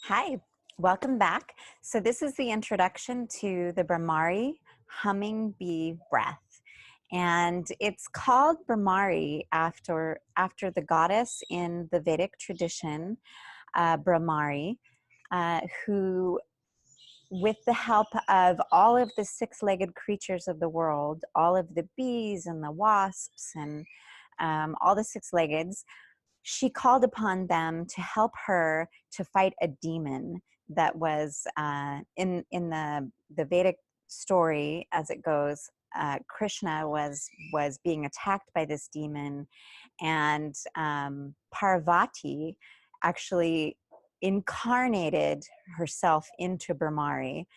Hi, welcome back. So this is the introduction to the Bhramari humming bee breath. And it's called Bhramari after the goddess in the Vedic tradition, Bhramari, who, with the help of all of the six-legged creatures of the world, all of the bees and the wasps and all the six-leggeds, she called upon them to help her to fight a demon that was in the Vedic story as it goes. Krishna was being attacked by this demon, and Parvati actually incarnated herself into Bhramari.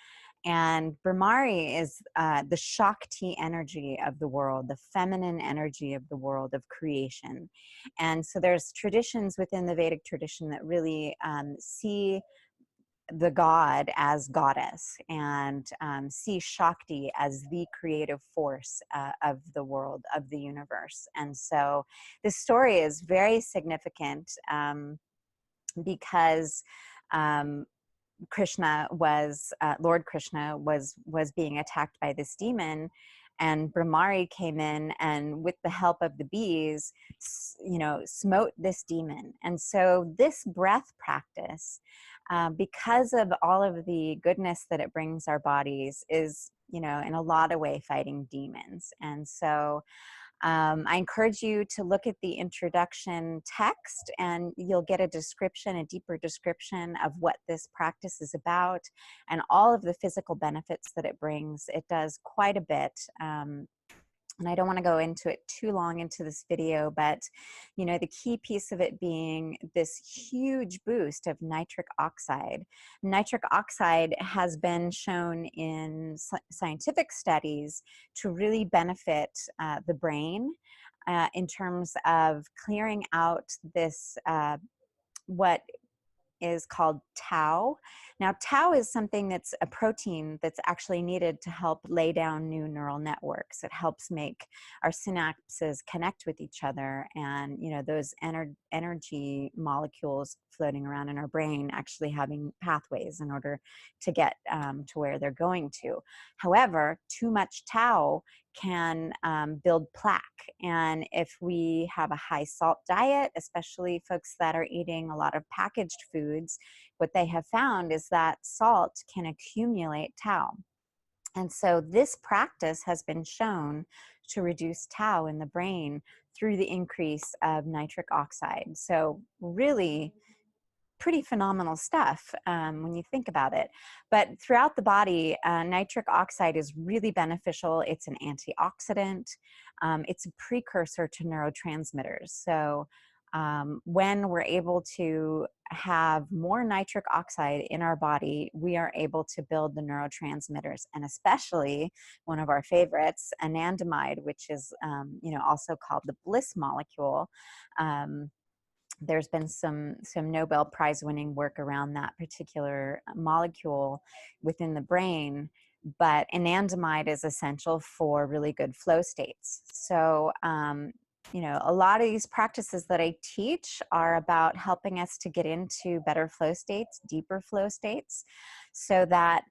And Bhramari is the Shakti energy of the world, the feminine energy of the world of creation. And so there's traditions within the Vedic tradition that really see the god as goddess and see Shakti as the creative force of the world, of the universe. And so this story is very significant because Lord Krishna was being attacked by this demon, and Bhramari came in and, with the help of the bees, smote this demon. And so this breath practice, because of all of the goodness that it brings our bodies, is, in a lot of way fighting demons. And so I encourage you to look at the introduction text, and you'll get a deeper description of what this practice is about and all of the physical benefits that it brings. It does quite a bit. And I don't want to go into it too long into this video, but the key piece of it being this huge boost of nitric oxide. Nitric oxide has been shown in scientific studies to really benefit the brain in terms of clearing out this what is called tau. Now, tau is something that's a protein that's actually needed to help lay down new neural networks. It helps make our synapses connect with each other, and those energy molecules floating around in our brain actually having pathways in order to get to where they're going to. However, too much tau can build plaque. And if we have a high salt diet, especially folks that are eating a lot of packaged foods, what they have found is that salt can accumulate tau. And so this practice has been shown to reduce tau in the brain through the increase of nitric oxide. So really pretty phenomenal stuff when you think about it. But throughout the body, nitric oxide is really beneficial. It's an antioxidant. It's a precursor to neurotransmitters. So when we're able to have more nitric oxide in our body, we are able to build the neurotransmitters, and especially one of our favorites, anandamide, which is also called the bliss molecule. There's been some Nobel Prize winning work around that particular molecule within the brain, but anandamide is essential for really good flow states. So a lot of these practices that I teach are about helping us to get into better flow states, deeper flow states, so that,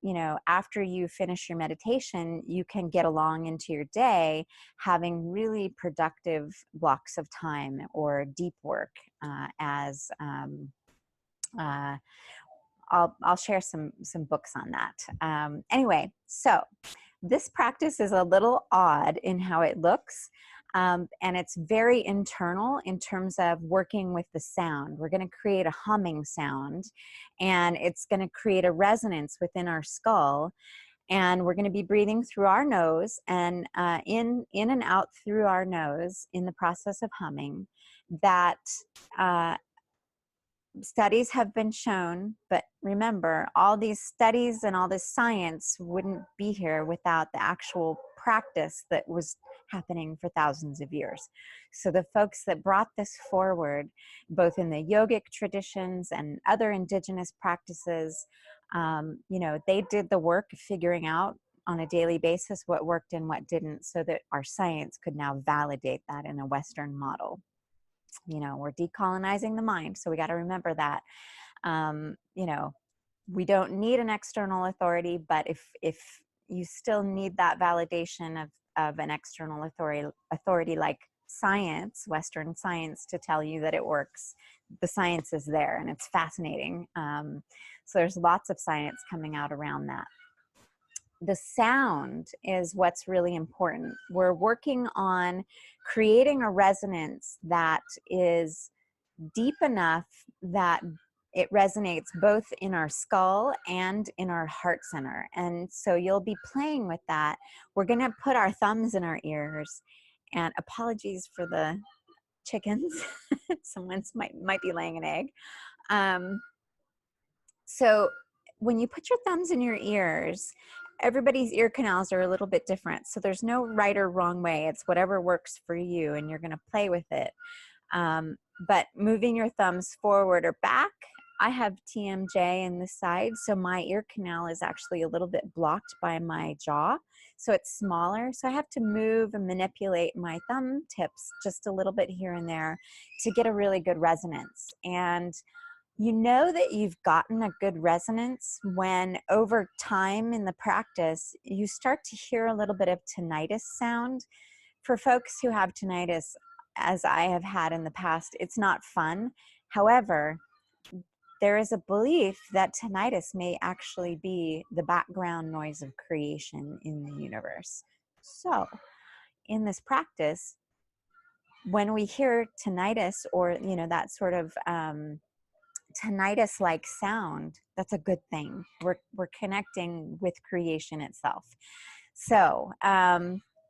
after you finish your meditation, you can get along into your day having really productive blocks of time or deep work I'll share some books on that. Anyway, so this practice is a little odd in how it looks. And it's very internal in terms of working with the sound. We're going to create a humming sound, and it's going to create a resonance within our skull. And we're going to be breathing through our nose and in and out through our nose in the process of humming. That studies have been shown, but remember, all these studies and all this science wouldn't be here without the actual practice that was happening for thousands of years. So the folks that brought this forward, both in the yogic traditions and other indigenous practices, they did the work of figuring out on a daily basis what worked and what didn't, so that our science could now validate that in a Western model. We're decolonizing the mind, so we got to remember that. we don't need an external authority, but if you still need that validation of an external authority like science, Western science, to tell you that it works, the science is there, and it's fascinating. So there's lots of science coming out around that. The sound is what's really important. We're working on creating a resonance that is deep enough that it resonates both in our skull and in our heart center. And so you'll be playing with that. We're going to put our thumbs in our ears, and apologies for the chickens. Someone's might be laying an egg. So when you put your thumbs in your ears, everybody's ear canals are a little bit different. So there's no right or wrong way. It's whatever works for you, and you're going to play with it. But moving your thumbs forward or back, I have TMJ in this side, so my ear canal is actually a little bit blocked by my jaw, so it's smaller. So I have to move and manipulate my thumb tips just a little bit here and there to get a really good resonance. And you know that you've gotten a good resonance when over time in the practice, you start to hear a little bit of tinnitus sound. For folks who have tinnitus, as I have had in the past, it's not fun. However, there is a belief that tinnitus may actually be the background noise of creation in the universe. So in this practice, when we hear tinnitus, or that sort of tinnitus-like sound, that's a good thing. We're connecting with creation itself. So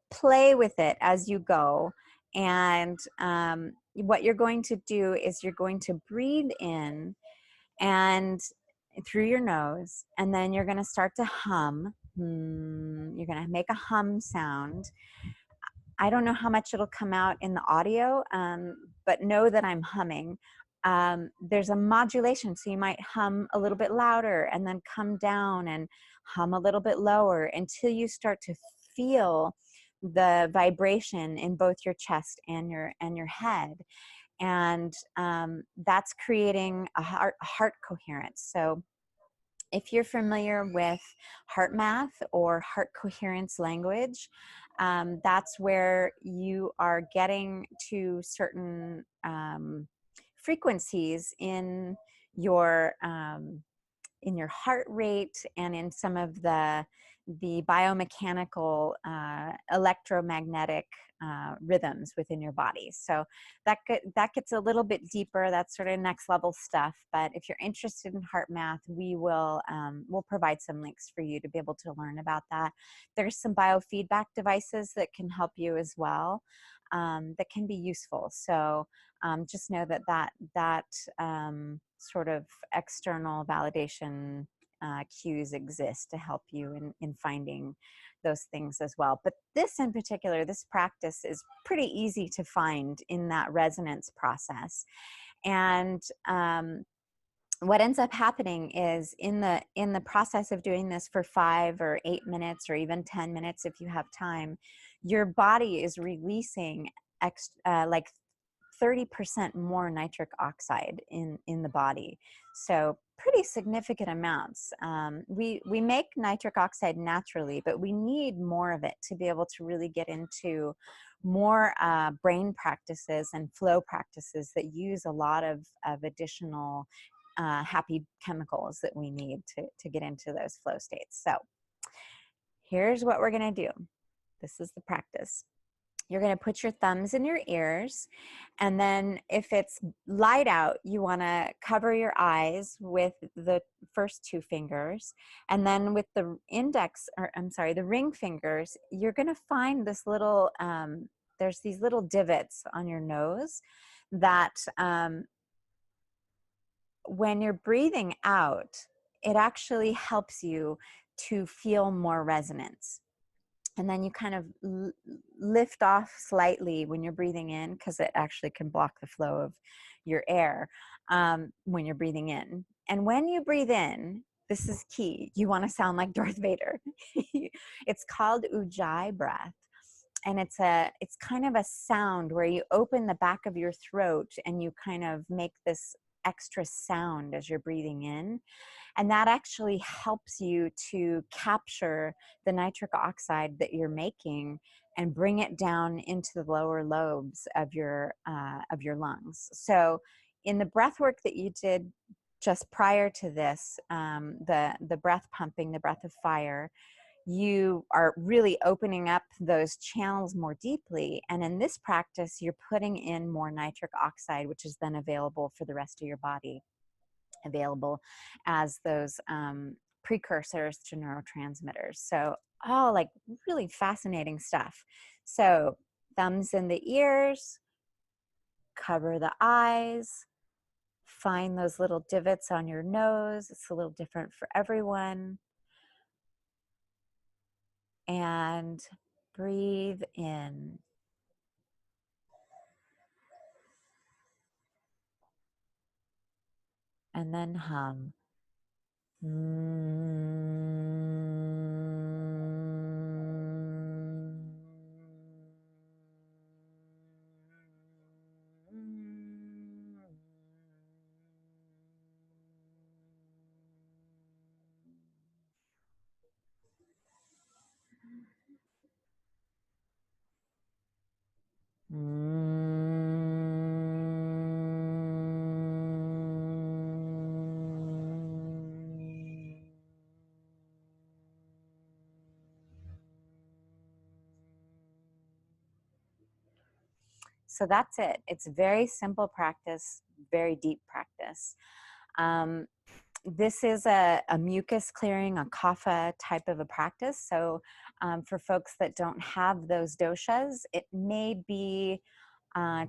play with it as you go. And what you're going to do is you're going to breathe in and through your nose, and then you're going to start to hum. You're going to make a hum sound. I don't know how much it'll come out in the audio, but know that I'm humming. There's a modulation, so you might hum a little bit louder and then come down and hum a little bit lower until you start to feel the vibration in both your chest and your head. And that's creating a heart coherence. So if you're familiar with heart math or heart coherence language, that's where you are getting to certain frequencies in your heart rate and in some of the biomechanical electromagnetic rhythms within your body. So that gets a little bit deeper. That's sort of next level stuff. But if you're interested in heart math, we'll provide some links for you to be able to learn about that. There's some biofeedback devices that can help you as well, that can be useful. So just know that sort of external validation cues exist to help you in finding those things as well. But this in particular, this practice is pretty easy to find in that resonance process. And what ends up happening is in the process of doing this for 5 or 8 minutes or even 10 minutes if you have time, your body is releasing like 30% more nitric oxide in the body. So pretty significant amounts. We make nitric oxide naturally, but we need more of it to be able to really get into more brain practices and flow practices that use a lot of additional happy chemicals that we need to get into those flow states. So here's what we're going to do. This is the practice. You're going to put your thumbs in your ears, and then if it's light out, you want to cover your eyes with the first 2 fingers, and then with the the ring fingers, you're going to find this little, there's these little divots on your nose that when you're breathing out, it actually helps you to feel more resonance. And then you kind of lift off slightly when you're breathing in, because it actually can block the flow of your air when you're breathing in. And when you breathe in, this is key. You want to sound like Darth Vader. It's called Ujjayi breath. And it's kind of a sound where you open the back of your throat and you kind of make this extra sound as you're breathing in. And that actually helps you to capture the nitric oxide that you're making and bring it down into the lower lobes of your lungs. So in the breath work that you did just prior to this, the breath pumping, the breath of fire, you are really opening up those channels more deeply. And in this practice, you're putting in more nitric oxide, which is then available for the rest of your body, available as those precursors to neurotransmitters. So, all like really fascinating stuff. So, thumbs in the ears, cover the eyes, find those little divots on your nose. It's a little different for everyone. And breathe in. And then hum. So that's it. It's a very simple practice, very deep practice. This is a mucus clearing, a kapha type of a practice. So for folks that don't have those doshas, it may be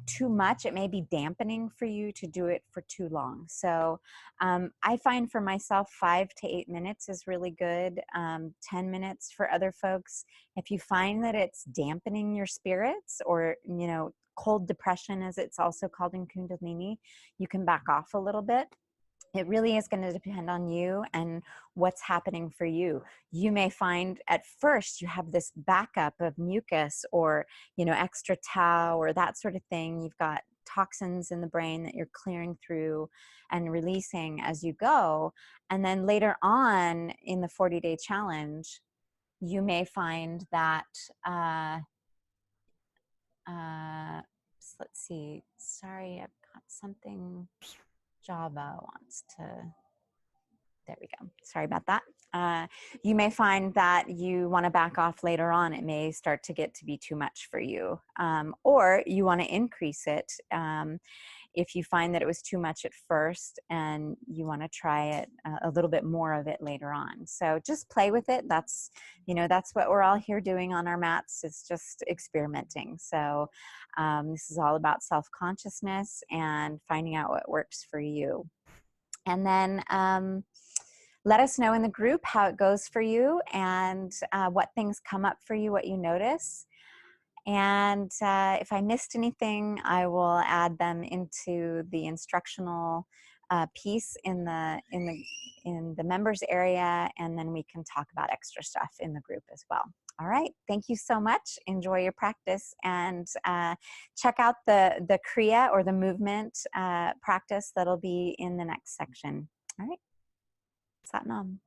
too much. It may be dampening for you to do it for too long. So I find for myself 5 to 8 minutes is really good. 10 minutes for other folks. If you find that it's dampening your spirits, or cold depression, as it's also called in Kundalini, you can back off a little bit. It really is going to depend on you and what's happening for you. You may find at first you have this backup of mucus or, extra tau or that sort of thing. You've got toxins in the brain that you're clearing through and releasing as you go. And then later on in the 40-day challenge, you may find that, let's see, sorry, I've got something. Java wants to, there we go. Sorry about that. You may find that you want to back off later on. It may start to get to be too much for you. Or you want to increase it if you find that it was too much at first and you want to try it a little bit more of it later on. So just play with it. That's what we're all here doing on our mats. It's just experimenting. So this is all about self-consciousness and finding out what works for you. And then let us know in the group how it goes for you and what things come up for you, what you notice. And if I missed anything, I will add them into the instructional piece in the members area, and then we can talk about extra stuff in the group as well. All right, thank you so much. Enjoy your practice, and check out the Kriya or the movement practice that'll be in the next section. All right, Sat Nam.